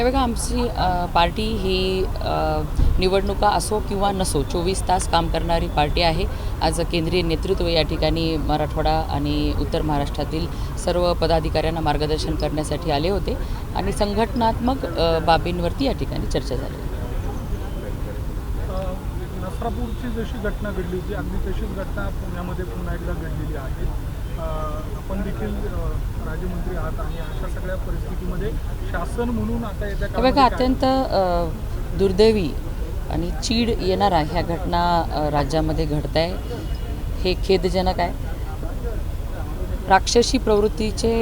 हे बघा, आमची पार्टी ही निवडणुका असो किंवा नसो 24 तास काम करणारी पार्टी आहे. आज केंद्रीय नेतृत्व या ठिकाणी मराठवाडा आणि उत्तर महाराष्ट्रातील सर्व पदाधिकाऱ्यांना मार्गदर्शन करण्यासाठी आले होते आणि संघटनात्मक बाबींवरती या ठिकाणी चर्चा झाली. नसरापूरची जशी घटना घडली होती अगदी तशीच घटना पुण्यामध्ये पुन्हा एकदा घडलेली आहे. आपण देखील राज्यमंत्री आहात आणि अशा सगळ्या परिस्थितीमध्ये शासन म्हणून आता येत्या बघा, अत्यंत दुर्दैवी आणि चीड येणारा ह्या घटना राज्यामध्ये घडत आहे. हे खेदजनक आहे. राक्षसी प्रवृत्तीचे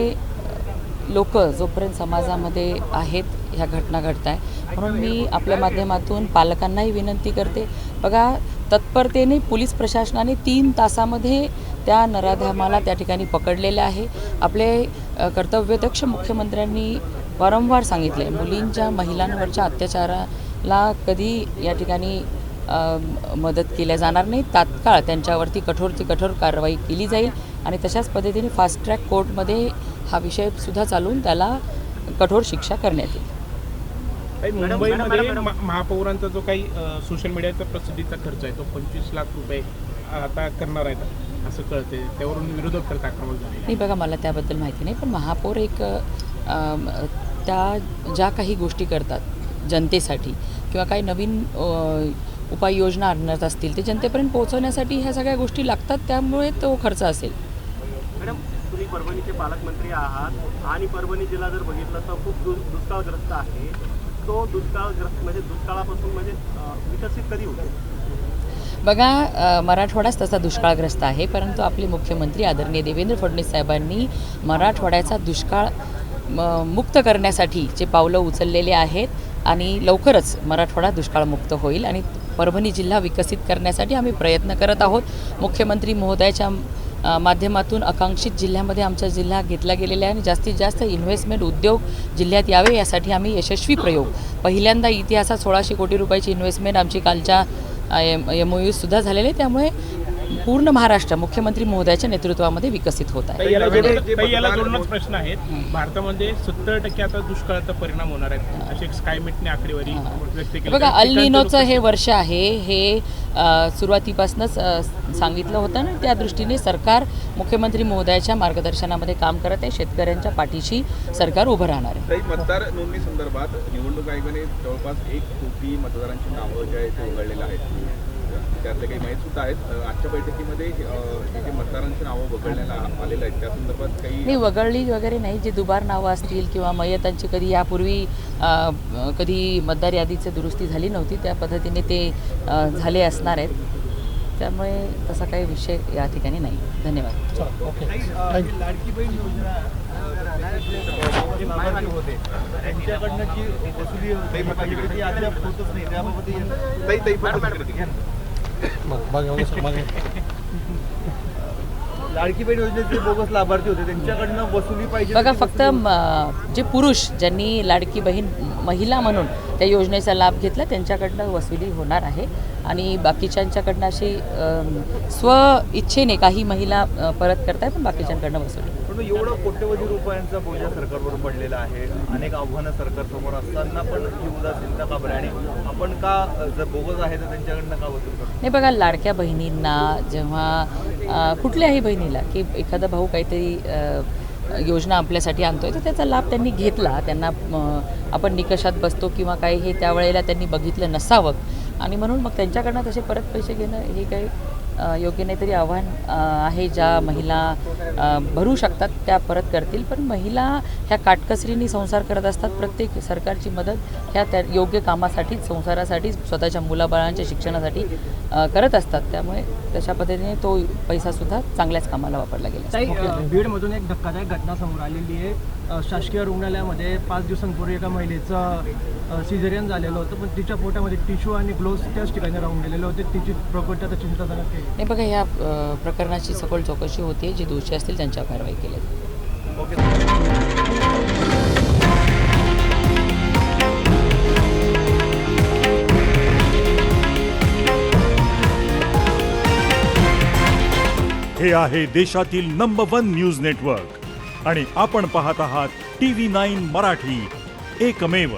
लोक जोपर्यंत समाजामध्ये आहेत ह्या घटना घडत आहे. म्हणून मी आपल्या माध्यमातून पालकांनाही विनंती करते, बघा, तत्परतेने पोलीस प्रशासनाने 3 तासामध्ये त्या नराधमाला त्या ठिकाणी पकडलेले आहे. आपले कर्तव्यदक्ष मुख्यमंत्र्यांनी वारंवार सांगितले, मुलींच्या महिलांवरच्या अत्याचाराला कधी या ठिकाणी मदत केल्या जाणार नाही. तात्काळ त्यांच्यावरती कठोर कारवाई केली जाईल आणि तशाच पद्धतीने फास्ट ट्रॅक कोर्टमध्ये हा विषयसुद्धा चालून त्याला कठोर शिक्षा करण्यात येईल. मुंबईमध्ये महापौरांचा जो काही सोशल मीडियाचा प्रसिद्धीचा खर्च आहे तो 25 लाख रुपये आता करणार आहेत असं कळते. त्यावरून विरोधक करत आक्रमक झाले. नाही, बघा, मला त्याबद्दल माहिती नाही, पण महापौर एक त्या ज्या काही गोष्टी करतात जनतेसाठी किंवा काही नवीन उपाययोजना आणत असतील ते जनतेपर्यंत पोहोचवण्यासाठी ह्या सगळ्या गोष्टी लागतात, त्यामुळे तो खर्च असेल. मॅडम, तुम्ही परभणीचे पालकमंत्री आहात आणि परभणी जिल्हा जर बघितलं तर खूप दुष्काळग्रस्त आहे. तो दुष्काळग्रस्त म्हणजे दुष्काळापासून म्हणजे विकसित कधी होतो? बघा, मराठवाडाच तसा दुष्काळग्रस्त आहे, परंतु आपले मुख्यमंत्री आदरणीय देवेंद्र फडणवीस साहेबांनी मराठवाड्याचा दुष्काळ मुक्त करण्यासाठी जे पावलं उचललेले आहेत आणि लवकरच मराठवाडा दुष्काळमुक्त होईल आणि परभणी जिल्हा विकसित करण्यासाठी आम्ही प्रयत्न करत आहोत. मुख्यमंत्री महोदयाच्या माध्यमातून आकांक्षित जिल्ह्यामध्ये आमचा जिल्हा घेतला गेलेला आहे आणि जास्तीत जास्त इन्व्हेस्टमेंट उद्योग जिल्ह्यात यावे यासाठी आम्ही यशस्वी प्रयोग, पहिल्यांदा इतिहासात 1600 कोटी रुपयाची इन्व्हेस्टमेंट आमची कालच्या MOUसुद्धा झालेले, त्यामुळे पूर्ण महाराष्ट्र मुख्यमंत्री महोदयाच्या नेतृत्वामध्ये विकसित होत आहे. याला जोडूनच प्रश्न आहेत. भारतामध्ये 70% आता दुष्काळाचा परिणाम होणार आहे अशी स्कायमेटने आकडेवारी व्यक्त केली. बघा, अल निनोचं हे वर्ष आहे, हे सुरुवातीपासूनच सांगितलं होतं ना, त्या दृष्टीने सरकार मुख्यमंत्री महोदयाच्या मार्गदर्शनामध्ये काम करत आहे. शेतकऱ्यांच्या पाठीशी सरकार उभं राहणार आहे. मतदार नोंदणी संदर्भात निवडणूक आयोगाने जवळपास 1 कोटी मतदारांची नावं जे आहेत ते उघडलेलं आहेत. त्यातले काही माहीत सुद्धा आहेत. आजच्या बैठकीमध्ये जे मतदारांची नावं वगळण्याला आलेलं आहेत त्या संदर्भात काही नाही, वगळली वगैरे नाही. जी दुबार नावं असतील किंवा मयतांची कधी यापूर्वी कधी मतदार यादीची दुरुस्ती झाली नव्हती त्या पद्धतीने ते झाले असणार आहेत. त्यामुळे तसा काही विषय या ठिकाणी नाही. धन्यवाद. लाडकी बहीण योजना होते त्यांच्याकडनं जी वसुली होती अद्याप होतच नाही. त्याबाबत लाडकी बहीण योजनेचे बोगस लाभार्थी होते त्यांच्याकडनं वसुली पाहिजे. बघा, फक्त जे पुरुष ज्यांनी लाडकी बहीण महिला म्हणून त्या योजनेचा लाभ घेतला त्यांच्याकडनं वसुली होणार आहे आणि बाकीच्यांच्याकडनं अशी स्व इच्छेने काही महिला परत करताय, पण बाकीच्यांकडनं वसुली. पण एवढं कोट्यवधी रुपयांचा बोजा सरकारवर पडलेला आहे. अनेक आव्हानं सरकारसमोर असताना पण ही उदासीनता का बरं आणि आपण का जर बोगस आहे तर त्यांच्याकडनं का वसूल करतो? नाही, बघा, लाडक्या बहिणींना जेव्हा कुठल्याही बहिणीला की एखादा भाऊ काहीतरी योजना आपल्यासाठी आणतोय तर त्याचा लाभ त्यांनी घेतला, त्यांना आपण निकषात बसतो किंवा काही हे त्यावेळेला त्यांनी बघितलं नसावं आणि म्हणून मग त्यांच्याकडनं तसे परत पैसे घेणं हे काही योग्य नाही. तरी आव्हान आहे. ज्या महिला भरू शकतात त्या परत करतील, पण महिला ह्या काटकसरीने संसार करत असतात. प्रत्येक सरकारची मदत ह्या त्या योग्य कामासाठी, संसारासाठी, स्वतःच्या मुलाबाळांच्या शिक्षणासाठी करत असतात. त्यामुळे तशा पद्धतीने तो पैसासुद्धा चांगल्याच कामाला वापरला गेला. बीडमधून एक धक्कादायक घटना समोर आलेली आहे. शासकीय रुग्णालयामध्ये 5 दिवसांपूर्वी एका महिलेचं सिझेरियन झालेलं होतं, पण तिच्या पोटामध्ये टिश्यू आणि ग्लोव्स त्याच ठिकाणी राहून गेलेले होते. तिची प्रकृती आता चिंताजनक आहे. नाही, बघा, या प्रकरणाची सखोल चौकशी होते. जे दोषी असतील त्यांच्यावर कारवाई केली जाईल. हे आहे देशातील नंबर 1 न्यूज नेटवर्क आणि आपण पाहत आहात TV9 मराठी, एकमेव.